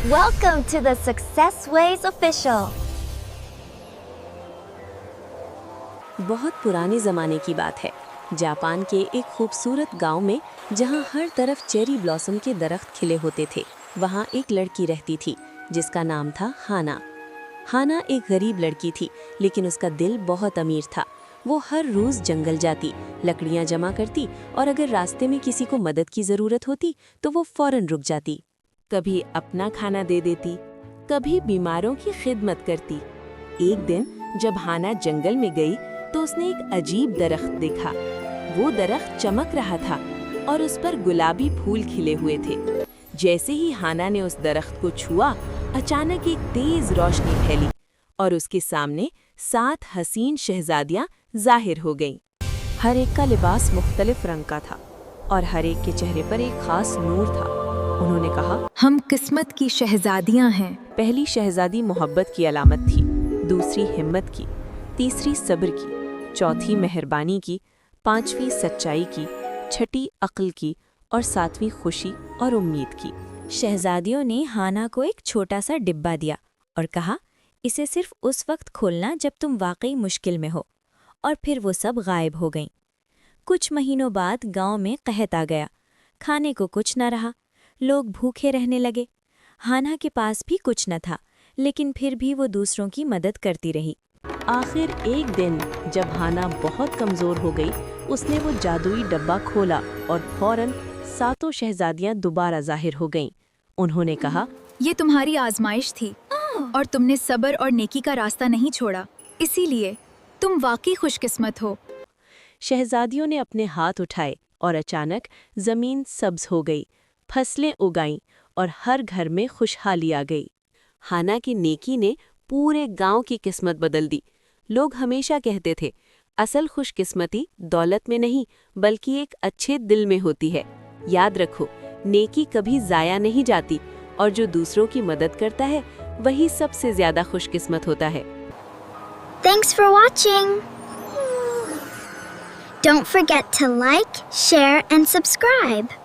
Welcome to the Success Ways Official. बहुत पुराने ज़माने की बात है। जापान के एक खूबसूरत गांव में जहां हर तरफ चेरी ब्लॉसम के दरख्त खिले होते थे, वहां एक लड़की रहती थी जिसका नाम था हाना। हाना एक गरीब लड़की थी, लेकिन उसका दिल बहुत अमीर था। वो हर रोज़ जंगल जाती, लकड़ियां जमा करती और अगर रास्ते में किसी को मदद की ज़रूरत होती तो वो फौरन रुक जाती। कभी अपना खाना दे देती, कभी बीमारों की खिदमत करती। एक दिन जब हाना जंगल में गई तो उसने एक अजीब दरख्त देखा। वो दरख्त चमक रहा था और उस पर गुलाबी फूल खिले हुए थे। जैसे ही हाना ने उस दरख्त को छुआ, अचानक एक तेज रोशनी फैली और उसके सामने 7 हसीन शहजादियां जाहिर हो गईं। हर एक का लिबास मुख्तलिफ रंग का था और हर एक के चेहरे पर एक खास नूर था। उन्होंने कहा, हम किस्मत की शहजादियां हैं। पहली शहजादी मोहब्बत की अलामत थी, दूसरी हिम्मत की, तीसरी सब्र की, चौथी मेहरबानी की, पांचवी सच्चाई की, छठी अक्ल की और सातवीं खुशी और उम्मीद की। शहजादियों ने हाना को एक छोटा सा डिब्बा दिया और कहा, इसे सिर्फ उस वक्त खोलना जब तुम वाकई मुश्किल में हो। और फिर वो सब गायब हो गईं। कुछ महीनों बाद गांव में कहत आ गया। खाने को कुछ न रहा, लोग भूखे रहने लगे। हाना के पास भी कुछ न था, लेकिन फिर भी वो दूसरों की मदद करती रही। आखिर एक दिन जब हाना बहुत कमज़ोर हो गई, उसने वो जादुई डब्बा खोला और फौरन 7 शहजादियां दोबारा जाहिर हो गईं। उन्होंने कहा, ये तुम्हारी आजमाइश थी और तुमने सब्र और नेकी का रास्ता नहीं छोड़ा, इसीलिए तुम वाकई खुशकिस्मत हो। शहजादियों ने अपने हाथ उठाए और अचानक ज़मीन सब्ज हो गई, फसलें उगाईं और हर घर में खुशहाली आ गई। हाना की नेकी ने पूरे गांव की किस्मत बदल दी। लोग हमेशा कहते थे, असल खुशकिस्मती दौलत में नहीं बल्कि एक अच्छे दिल में होती है। याद रखो, नेकी कभी ज़ाया नहीं जाती और जो दूसरों की मदद करता है वही सबसे ज़्यादा खुशकिस्मत होता है। Thanks for watching. Don't forget to like, share, and subscribe.